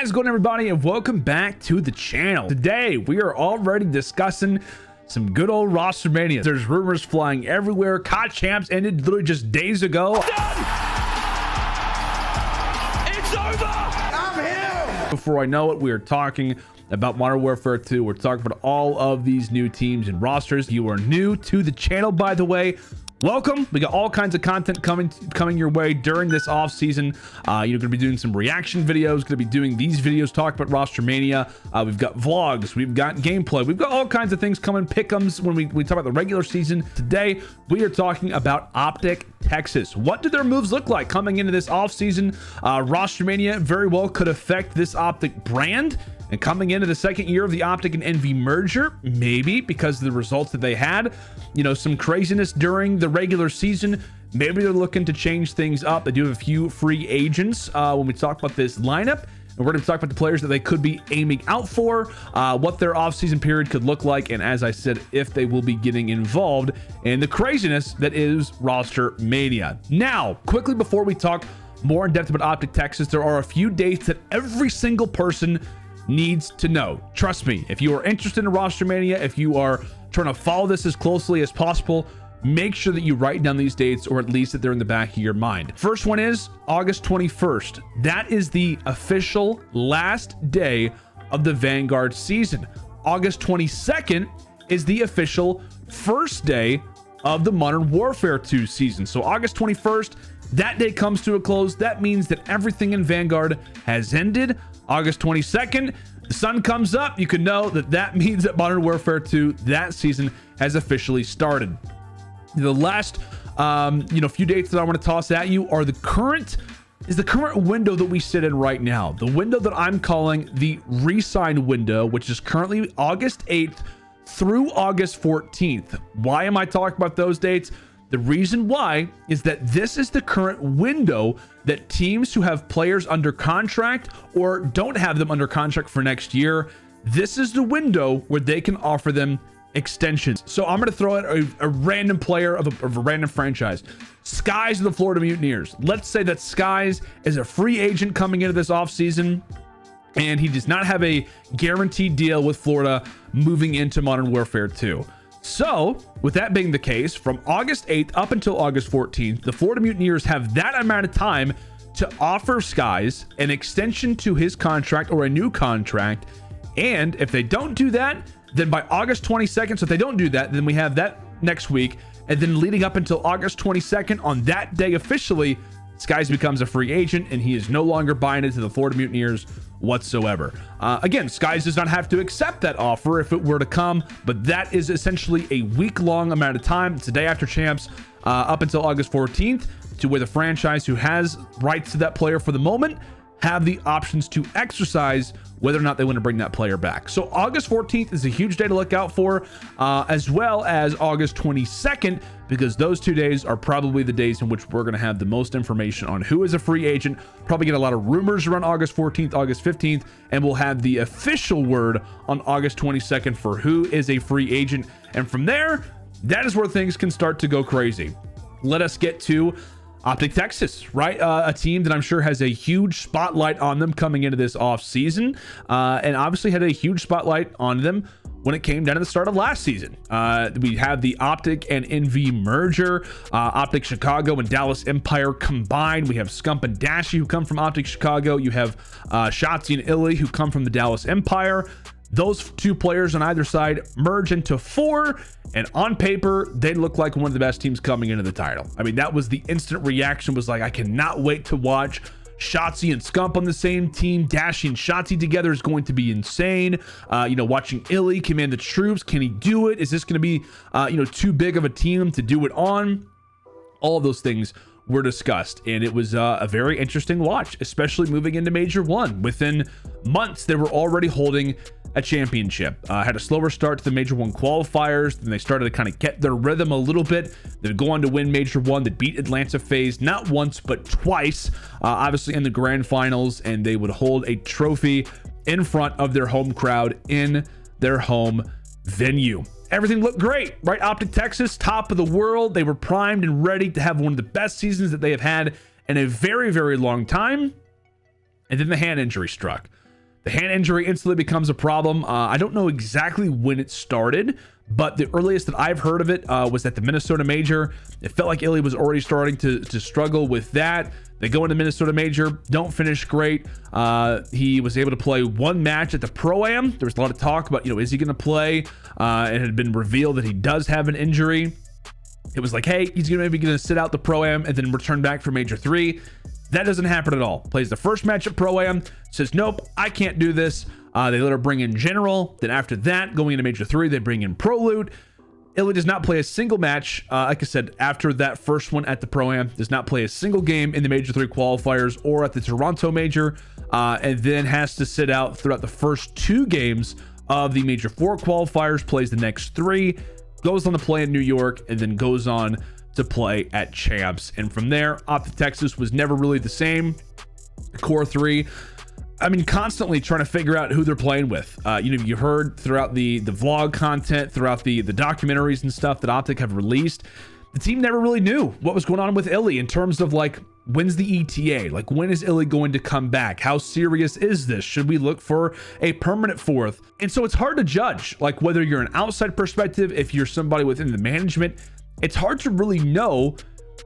What is going on, everybody, and welcome back to the channel. Today we are already discussing some good old ROSTERMANIA. There's rumors flying everywhere. COD champs ended literally just days ago. Done! It's over! I'm here! Before I know it, we are talking about Modern Warfare 2. We're talking about all of these new teams and rosters. If you are new to the channel, by the way, welcome. We got all kinds of content coming your way during this off season. You're gonna be doing some reaction videos, gonna be doing these videos talking about ROSTERMANIA. We've got vlogs, we've got gameplay, we've got all kinds of things coming, pick'ems when we talk about the regular season. Today we are talking about OpTic Texas. What do their moves look like coming into this off season? ROSTERMANIA very well could affect this OpTic brand. And coming into the second year of the OpTic and Envy merger, maybe because of the results that they had, you know, some craziness during the regular season. Maybe they're looking to change things up. They do have a few free agents when we talk about this lineup. And we're going to talk about the players that they could be aiming out for, what their offseason period could look like, and as I said, if they will be getting involved in the craziness that is ROSTERMANIA. Now, quickly before we talk more in depth about OpTic Texas, there are a few dates that every single person needs to know. Trust me, if you are interested in ROSTERMANIA, if you are trying to follow this as closely as possible, make sure that you write down these dates, or at least that they're in the back of your mind. First one is August 21st. That is the official last day of the Vanguard season. August 22nd is the official first day of the Modern Warfare 2 season. So August 21st, that day comes to a close. That means that everything in Vanguard has ended. August 22nd, the sun comes up. You can know that that means that Modern Warfare 2, that season, has officially started. The last, few dates that I want to toss at you are the current window that we sit in right now. The window that I'm calling the re-sign window, which is currently August 8th through August 14th. Why am I talking about those dates? The reason why is that this is the current window that teams who have players under contract or don't have them under contract for next year, this is the window where they can offer them extensions. So I'm going to throw out a random player of a random franchise. Skies of the Florida Mutineers. Let's say that Skies is a free agent coming into this offseason, and he does not have a guaranteed deal with Florida moving into Modern Warfare 2. So, with that being the case, from August 8th up until August 14th, the Florida Mutineers have that amount of time to offer Skies an extension to his contract or a new contract. And if they don't do that, then by August 22nd, so if they don't do that, then we have that next week. And then leading up until August 22nd, on that day officially, Skies becomes a free agent and he is no longer buying into the Florida Mutineers whatsoever. Again, Skies does not have to accept that offer if it were to come, but that is essentially a week-long amount of time. It's a day after champs up until August 14th, to where the franchise who has rights to that player for the moment have the options to exercise whether or not they want to bring that player back. So August 14th is a huge day to look out for, as well as August 22nd, because those 2 days are probably the days in which we're going to have the most information on who is a free agent. Probably get a lot of rumors around August 14th, August 15th, and we'll have the official word on August 22nd for who is a free agent. And from there, that is where things can start to go crazy. Let us get to OpTic Texas, right? A team that I'm sure has a huge spotlight on them coming into this off season, and obviously had a huge spotlight on them when it came down to the start of last season. We have the OpTic and Envy merger, OpTic Chicago and Dallas Empire combined. We have Scump and Dashy who come from OpTic Chicago. You have Shotzzy iLLeY who come from the Dallas Empire. Those two players on either side merge into four, and on paper, they look like one of the best teams coming into the title. I mean, that was the instant reaction, was like, I cannot wait to watch Shotzzy and Scump on the same team. Dashy and Shotzzy together is going to be insane. Watching iLLeY command the troops. Can he do it? Is this going to be, too big of a team to do it on? All of those things were discussed, and it was a very interesting watch, especially moving into Major 1. Within months, they were already holding a championship. Had a slower start to the Major 1 qualifiers, then they started to kind of get their rhythm a little bit. They'd go on to win Major 1. They beat Atlanta FaZe not once but twice, obviously in the grand finals, and they would hold a trophy in front of their home crowd in their home venue. Everything looked great, right? OpTic Texas, top of the world. They were primed and ready to have one of the best seasons that they have had in a very, very long time. And then the hand injury struck. The hand injury instantly becomes a problem. I don't know exactly when it started, but the earliest that I've heard of it was at the Minnesota Major. It felt like iLLeY was already starting to struggle with that. They go into Minnesota Major, don't finish great. He was able to play one match at the Pro-Am. There was a lot of talk about, is he going to play? It had been revealed that he does have an injury. It was like, hey, he's maybe going to sit out the Pro-Am and then return back for Major 3. That doesn't happen at all. Plays the first match at Pro-Am, says, nope, I can't do this. They let her bring in General. Then after that, going into Major 3, they bring in Prolute. iLLeY does not play a single match. Like I said, after that first one at the Pro-Am, does not play a single game in the Major 3 qualifiers or at the Toronto Major, and then has to sit out throughout the first 2 games of the Major 4 qualifiers, plays the next 3, goes on to play in New York, and then goes on to play at Champs. And from there, OpTic Texas was never really the same. Core 3, I mean, constantly trying to figure out who they're playing with. You heard throughout the vlog content, throughout the documentaries and stuff that OpTic have released, the team never really knew what was going on with iLLeY in terms of like, when's the ETA? Like, when is iLLeY going to come back? How serious is this? Should we look for a permanent 4th? And so it's hard to judge, like whether you're an outside perspective, if you're somebody within the management, it's hard to really know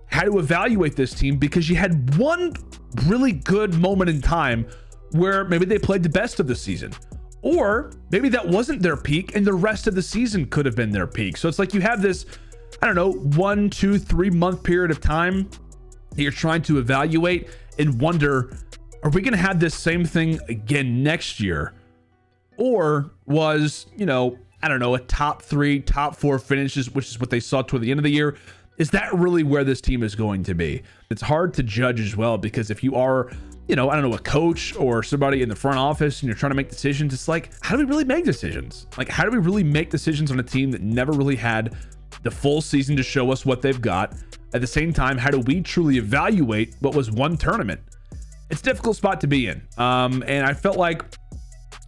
how to evaluate this team, because you had one really good moment in time where maybe they played the best of the season, or maybe that wasn't their peak and the rest of the season could have been their peak. So it's like you have this, I don't know, 1, 2, 3 month period of time that you're trying to evaluate and wonder, are we going to have this same thing again next year? Or was, I don't know, a top 3, top 4 finishes, which is what they saw toward the end of the year. Is that really where this team is going to be? It's hard to judge as well, because if you are, I don't know, a coach or somebody in the front office and you're trying to make decisions, it's like, how do we really make decisions? Like, how do we really make decisions on a team that never really had the full season to show us what they've got? At the same time, how do we truly evaluate what was one tournament? It's a difficult spot to be in. And I felt like,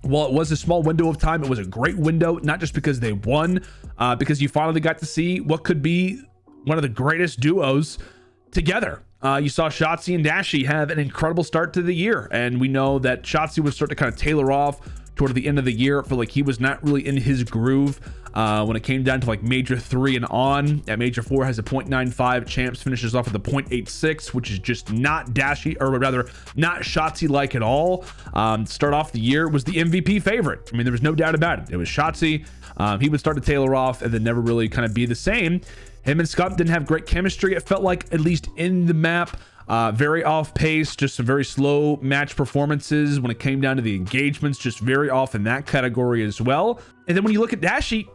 while it was a small window of time, it was a great window, not just because they won, because you finally got to see what could be one of the greatest duos together. You saw Shotzzy and Dashy have an incredible start to the year, and we know that Shotzzy would start to kind of tailor off toward the end of the year. I feel like he was not really in his groove when it came down to like Major 3 and on. At Major 4 has a 0.95, Champs finishes off with a 0.86, which is just not Dashy, or rather not Shotzzy like at all. Start off the year was the MVP favorite. I mean, there was no doubt about it. It was Shotzzy. He would start to tailor off and then never really kind of be the same. Him and Scump didn't have great chemistry. It felt like, at least in the map, very off pace, just some very slow match performances when it came down to the engagements, just very off in that category as well. And then when you look at Dashy,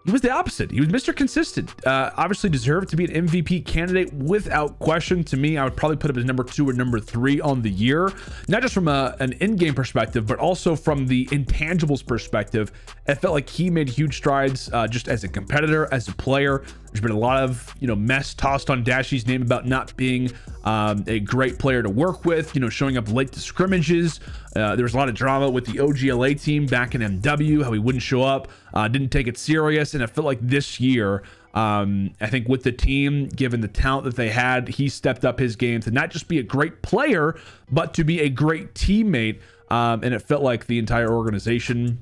he was the opposite. He was Mr. Consistent. Obviously deserved to be an MVP candidate without question. To me, I would probably put him as number 2 or number 3 on the year, not just from an in-game perspective, but also from the intangibles perspective. It felt like he made huge strides just as a competitor, as a player. There's been a lot of, mess tossed on Dashy's name about not being a great player to work with, showing up late to scrimmages. There was a lot of drama with the OGLA team back in MW, how he wouldn't show up, didn't take it serious. And I felt like this year, I think with the team, given the talent that they had, he stepped up his game to not just be a great player, but to be a great teammate. And it felt like the entire organization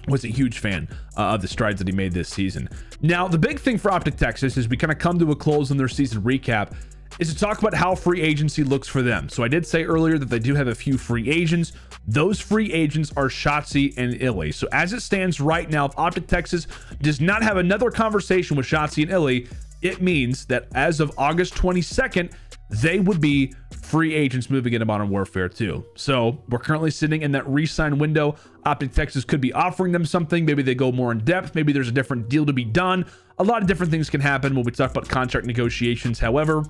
was a huge fan of the strides that he made this season. Now, the big thing for OpTic Texas, as we kind of come to a close on their season recap, is to talk about how free agency looks for them. So I did say earlier that they do have a few free agents. Those free agents are Shotzzy and iLLeY. So as it stands right now, if OpTic Texas does not have another conversation with Shotzzy and iLLeY, it means that as of August 22nd, they would be free agents moving into Modern Warfare 2. So we're currently sitting in that re-sign window. OpTic Texas could be offering them something. Maybe they go more in depth. Maybe there's a different deal to be done. A lot of different things can happen when we talk about contract negotiations. However,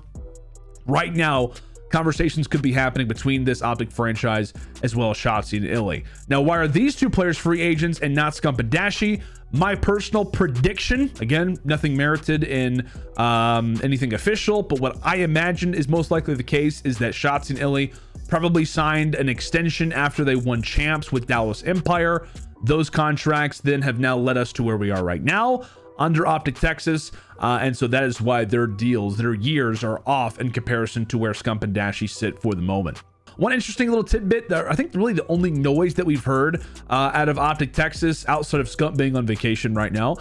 right now, conversations could be happening between this OpTic franchise as well as Shotzzy and iLLeY. Now, why are these two players free agents and not Scump and Dashy? My personal prediction, again, nothing merited in anything official, but what I imagine is most likely the case is that Shotzzy and iLLeY probably signed an extension after they won champs with Dallas Empire. Those contracts then have now led us to where we are right now under OpTic Texas, and so that is why their deals, their years are off in comparison to where Scump and Dashy sit for the moment. One interesting little tidbit that I think really the only noise that we've heard out of OpTic Texas, outside of Scump being on vacation right now,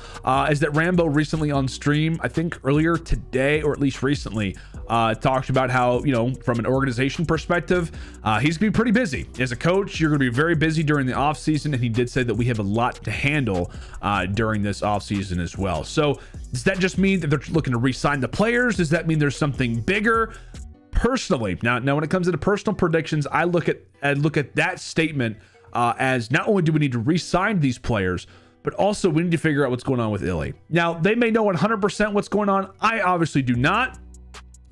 is that Rambo recently on stream, I think earlier today, or at least recently, talked about how, you know, from an organization perspective, he's gonna be pretty busy. As a coach, you're gonna be very busy during the off season, and he did say that we have a lot to handle during this off season as well. So does that just mean that they're looking to re-sign the players? Does that mean there's something bigger? Personally, now when it comes to the personal predictions, I look at that statement as not only do we need to re-sign these players, but also we need to figure out what's going on with iLLeY. Now, they may know 100% what's going on. I obviously do not.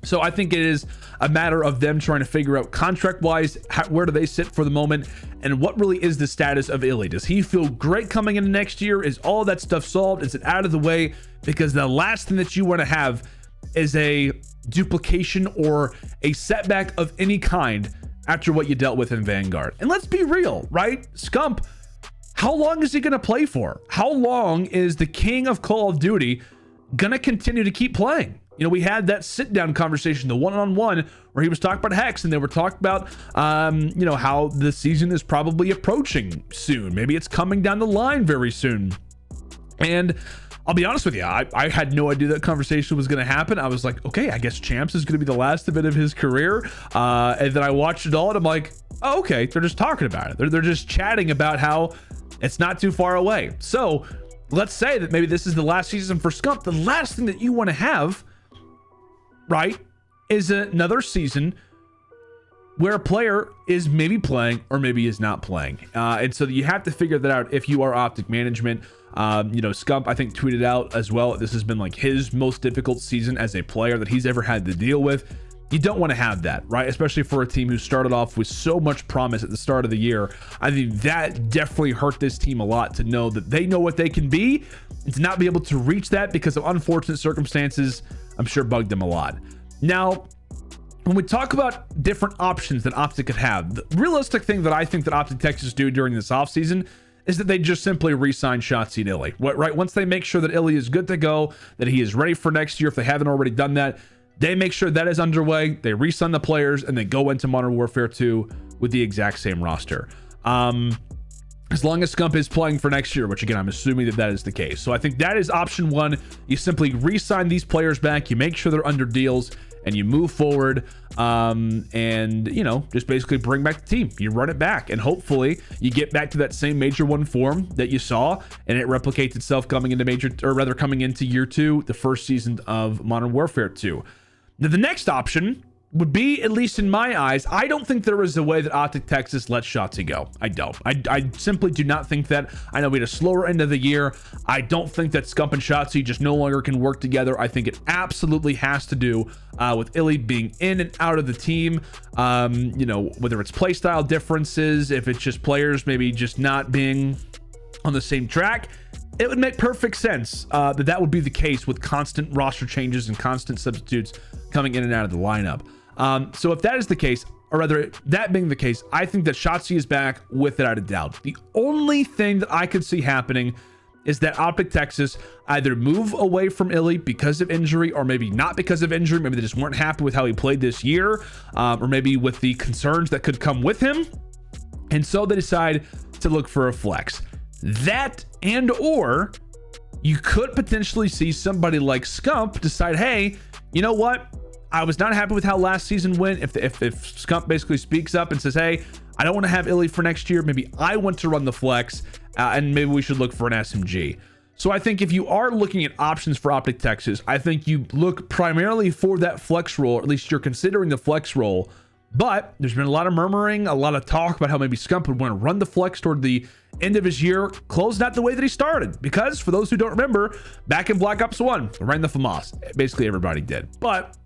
So I think it is a matter of them trying to figure out contract-wise, where do they sit for the moment, and what really is the status of iLLeY. Does he feel great coming into next year? Is all that stuff solved? Is it out of the way? Because the last thing that you want to have is a duplication or a setback of any kind after what you dealt with in Vanguard. And let's be real, right? Scump, how long is he going to play for? How long is the king of Call of Duty going to continue to keep playing? You know, we had that sit-down conversation, the one-on-one, where he was talking about Hex, and they were talking about, you know, how the season is probably approaching soon. Maybe it's coming down the line very soon. And I'll be honest with you, I had no idea that conversation was going to happen. I was like, okay, I guess Champs is going to be the last of his career. And then I watched it all, and I'm like, oh, okay, they're just talking about it. They're just chatting about how it's not too far away. So let's say that maybe this is the last season for Scump. The last thing that you want to have, right, is another season where a player is maybe playing or maybe is not playing. And so you have to figure that out if you are OpTic management. You know, Scump, I think, tweeted out as well, this has been like his most difficult season as a player that he's ever had to deal with. You don't want to have that, right? Especially for a team who started off with so much promise at the start of the year. I think that definitely hurt this team a lot, to know that they know what they can be and to not be able to reach that because of unfortunate circumstances, I'm sure bugged them a lot. Now, when we talk about different options that OpTic could have, the realistic thing that I think that OpTic Texas do during this offseason is that they just simply re-sign Shotzzy iLLeY, right? Once they make sure that iLLeY is good to go, that he is ready for next year, if they haven't already done that, they make sure that is underway, they re-sign the players, and they go into Modern Warfare 2 with the exact same roster. As long as Scump is playing for next year, which again, I'm assuming that is the case. So I think that is option one. You simply re-sign these players back, you make sure they're under deals, and you move forward, and, you know, just basically bring back the team. You run it back, and hopefully you get back to that same Major 1 form that you saw, and it replicates itself coming into year 2, the first season of Modern Warfare 2. Now, the next option would be, at least in my eyes, I don't think there is a way that OpTic Texas lets Shotzzy go. I don't. I simply do not think that. I know we had a slower end of the year. I don't think that Scump and Shotzzy just no longer can work together. I think it absolutely has to do with iLLeY being in and out of the team. You know, whether it's playstyle differences, if it's just players maybe just not being on the same track, it would make perfect sense that would be the case with constant roster changes and constant substitutes coming in and out of the lineup. So if that is the case, or rather that being the case, I think that Shotzzy is back without a doubt. The only thing that I could see happening is that OpTic Texas either move away from iLLeY because of injury, or maybe not because of injury. Maybe they just weren't happy with how he played this year, or maybe with the concerns that could come with him. And so they decide to look for a flex. That, and or you could potentially see somebody like Scump decide, hey, you know what? I was not happy with how last season went. If Scump basically speaks up and says, hey, I don't want to have iLLeY for next year, maybe I want to run the flex, and maybe we should look for an SMG. So I think if you are looking at options for OpTic Texas, I think you look primarily for that flex role, or at least you're considering the flex role. But there's been a lot of murmuring, a lot of talk about how maybe Scump would want to run the flex toward the end of his year, closed out the way that he started. Because for those who don't remember, back in Black Ops 1, ran the FAMAS. Basically everybody did. But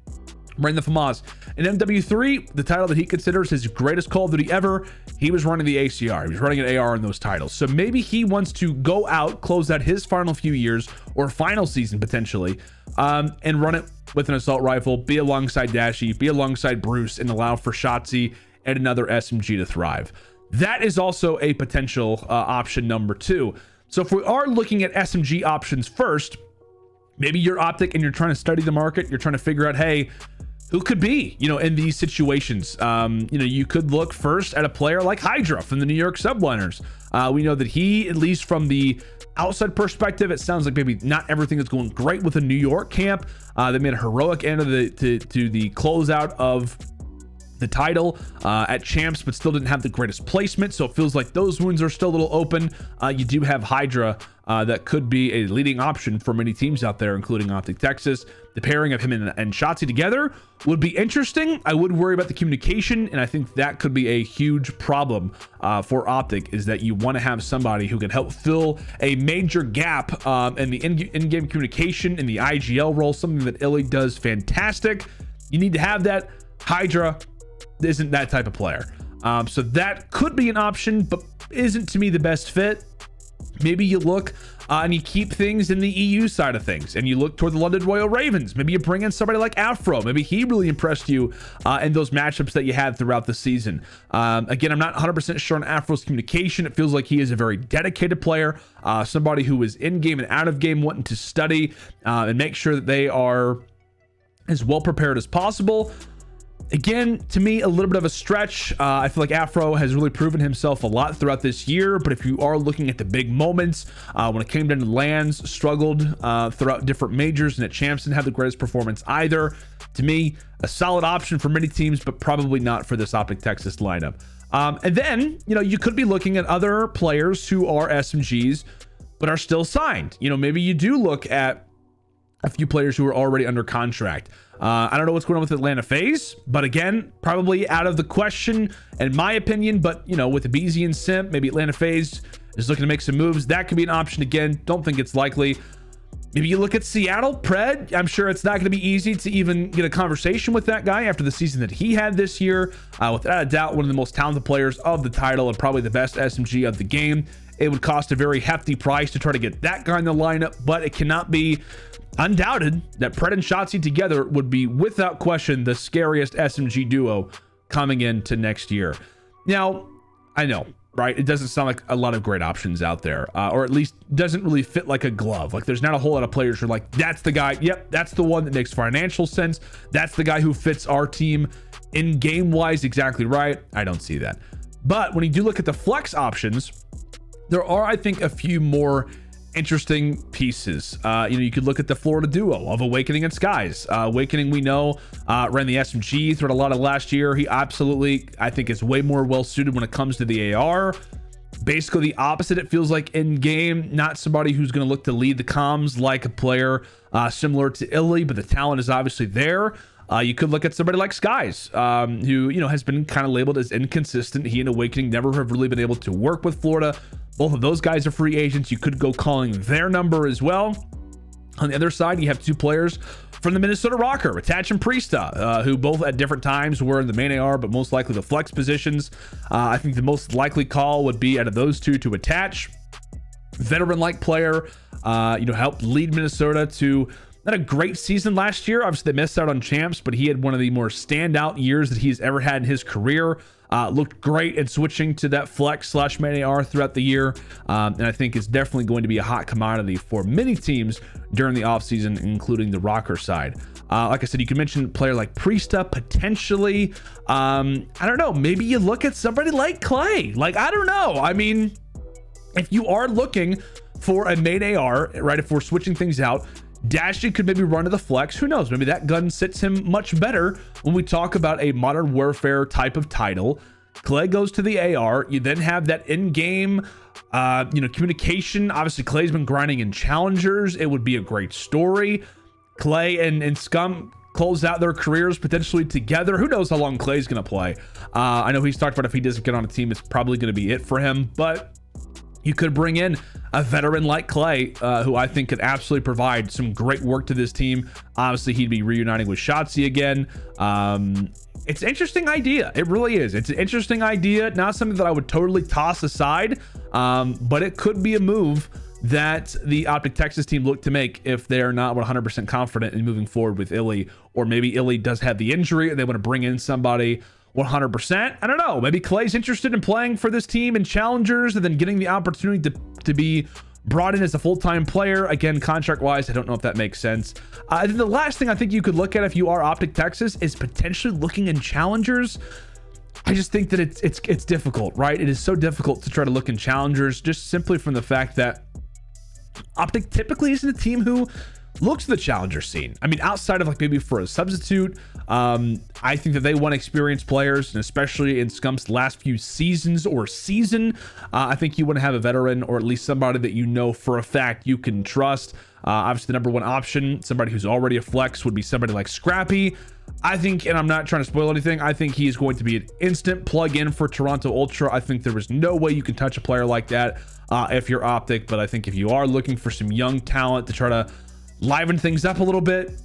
ran the FAMAS. In MW3, the title that he considers his greatest Call of Duty ever, he was running the ACR. He was running an AR in those titles. So maybe he wants to go out, close out his final few years, or final season potentially, and run it with an assault rifle, be alongside Dashy, be alongside Bruce, and allow for Shotzzy and another SMG to thrive. That is also a potential option number 2. So if we are looking at SMG options first, maybe you're OpTic and you're trying to study the market, you're trying to figure out, hey, who could be, in these situations. You could look first at a player like Hydra from the New York Subliners. We know that he, at least from the outside perspective, it sounds like maybe not everything is going great with the New York camp. They made a heroic end of to the closeout of the title at champs, but still didn't have the greatest placement, so it feels like those wounds are still a little open. You do have Hydra that could be a leading option for many teams out there, including OpTic Texas. The pairing of him and Shotzzy together would be interesting. I would worry about the communication, and I think that could be a huge problem for OpTic, is that you want to have somebody who can help fill a major gap in the in-game communication in the IGL role, something that iLLeY does fantastic. You need to have that. Hydra isn't that type of player, so that could be an option, but isn't to me the best fit. Maybe you look and you keep things in the EU side of things, and you look toward the London Royal Ravens. Maybe you bring in somebody like Afro. Maybe he really impressed you in those matchups that you had throughout the season. Again, I'm not 100% sure on Afro's communication. It feels like he is a very dedicated player, somebody who is in game and out of game wanting to study and make sure that they are as well prepared as possible. Again, to me, a little bit of a stretch. I feel like Afro has really proven himself a lot throughout this year, but if you are looking at the big moments, when it came down to lands, struggled throughout different majors, and at champs didn't have the greatest performance either. To me, a solid option for many teams, but probably not for this OpTic Texas lineup. And then, you could be looking at other players who are SMGs, but are still signed. Maybe you do look at a few players who are already under contract. I don't know what's going on with Atlanta FaZe, but again, probably out of the question in my opinion. But with aBeZy and Simp, maybe Atlanta FaZe is looking to make some moves. That could be an option. Again, don't think it's likely. Maybe you look at Seattle. Pred, I'm sure it's not going to be easy to even get a conversation with that guy after the season that he had this year. Without a doubt, one of the most talented players of the title and probably the best SMG of the game. It would cost a very hefty price to try to get that guy in the lineup, but it cannot be undoubted that Pred and Shotzzy together would be without question the scariest SMG duo coming into next year. Now, I know, right? It doesn't sound like a lot of great options out there, or at least doesn't really fit like a glove. Like there's not a whole lot of players who are like, that's the guy. Yep, that's the one that makes financial sense. That's the guy who fits our team in game wise exactly right. I don't see that. But when you do look at the flex options, there are, I think, a few more interesting pieces. You could look at the Florida duo of Awakening and Skies. Awakening, we know, ran the SMG throughout a lot of last year. He absolutely, I think, is way more well suited when it comes to the AR. Basically the opposite, it feels like in game. Not somebody who's going to look to lead the comms like a player similar to iLLeY, but the talent is obviously there. You could look at somebody like Skies, who has been kind of labeled as inconsistent. He and Awakening never have really been able to work with Florida. Both of those guys are free agents. You could go calling their number as well. On the other side, you have two players from the Minnesota Røkkr, Attach and Priestahh, who both at different times were in the main AR, but most likely the flex positions. I think the most likely call would be out of those two to Attach. Veteran-like player, helped lead Minnesota to not a great season last year. Obviously, they missed out on champs, but he had one of the more standout years that he's ever had in his career. Looked great in switching to that flex / main AR throughout the year. And I think it's definitely going to be a hot commodity for many teams during the offseason, including the Røkkr side. Like I said, you can mention a player like Priestahh potentially. I don't know. Maybe you look at somebody like Clay. Like, I don't know. I mean, if you are looking for a main AR, right, if we're switching things out, Dashy could maybe run to the flex. Who knows? Maybe that gun sits him much better when we talk about a modern warfare type of title. Clay goes to the AR. You then have that in-game, communication. Obviously, Clay's been grinding in challengers. It would be a great story. Clay and Scump close out their careers potentially together. Who knows how long Clay's going to play? I know he's talked about if he doesn't get on a team, it's probably going to be it for him. But you could bring in a veteran like Clay, who I think could absolutely provide some great work to this team. Obviously, he'd be reuniting with Shotzzy again. It's an interesting idea. It really is. It's an interesting idea. Not something that I would totally toss aside, but it could be a move that the OpTic Texas team look to make if they're not 100% confident in moving forward with iLLeY, or maybe iLLeY does have the injury and they want to bring in somebody 100%. I don't know. Maybe Clay's interested in playing for this team in challengers and then getting the opportunity to be brought in as a full-time player. Again, contract-wise, I don't know if that makes sense. The last thing I think you could look at if you are OpTic Texas is potentially looking in challengers. I just think that it's difficult, right? It is so difficult to try to look in challengers just simply from the fact that OpTic typically isn't a team who looks at the challenger scene. I mean, outside of like maybe for a substitute, I think that they want experienced players, and especially in Scump's last few seasons or season, I think you want to have a veteran or at least somebody that you know for a fact you can trust. Obviously, the number one option, somebody who's already a flex, would be somebody like Scrappy. I think, and I'm not trying to spoil anything, I think he's going to be an instant plug-in for Toronto Ultra. I think there is no way you can touch a player like that if you're OpTic, but I think if you are looking for some young talent to try to liven things up a little bit,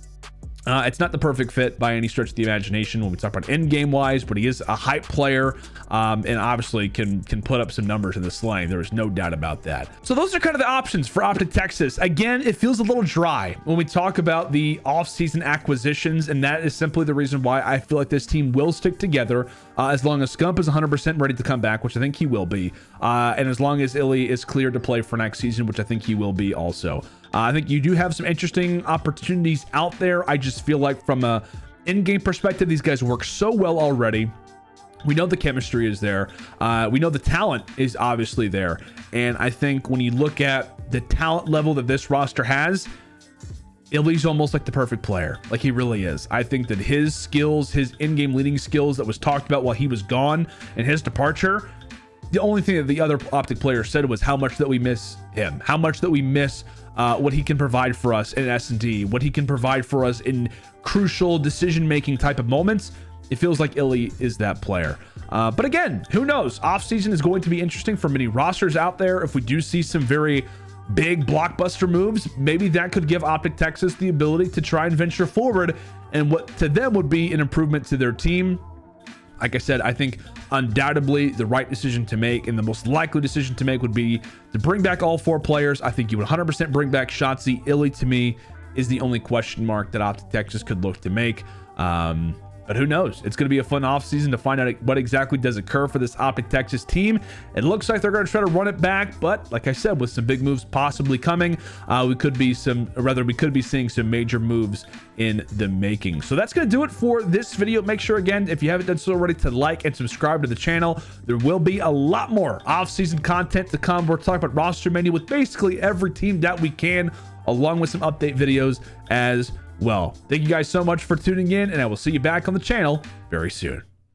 it's not the perfect fit by any stretch of the imagination when we talk about end game wise, but he is a hype player, and obviously can put up some numbers in this lane. There is no doubt about that. So those are kind of the options for OpTic Texas. Again, it feels a little dry when we talk about the off-season acquisitions, and that is simply the reason why I feel like this team will stick together as long as Scump is 100% ready to come back, which I think he will be, and as long as iLLeY is cleared to play for next season, which I think he will be also. I think you do have some interesting opportunities out there. I just feel like from a in-game perspective, these guys work so well already. We know the chemistry is there. We know the talent is obviously there. And I think when you look at the talent level that this roster has, iLLeY's almost like the perfect player. Like, he really is. I think that his skills, his in-game leading skills that was talked about while he was gone and his departure, the only thing that the other OpTic players said was how much that we miss him, how much that we miss what he can provide for us in S&D, what he can provide for us in crucial decision-making type of moments. It feels like iLLeY is that player. But again, who knows? Off-season is going to be interesting for many rosters out there. If we do see some very big blockbuster moves, maybe that could give OpTic Texas the ability to try and venture forward and what to them would be an improvement to their team. Like I said, I think undoubtedly the right decision to make and the most likely decision to make would be to bring back all 4 players. I think you would 100% bring back Shotzzy iLLeY. To me, is the only question mark that OpTic Texas could look to make. But who knows? It's going to be a fun offseason to find out what exactly does occur for this OpTic Texas team. It looks like they're going to try to run it back, but like I said, with some big moves possibly coming, we could be seeing some major moves in the making. So that's going to do it for this video. Make sure, again, if you haven't done so already, to like and subscribe to the channel. There will be a lot more off-season content to come. We're talking about ROSTERMANIA with basically every team that we can, along with some update videos as well. Thank you guys so much for tuning in, and I will see you back on the channel very soon.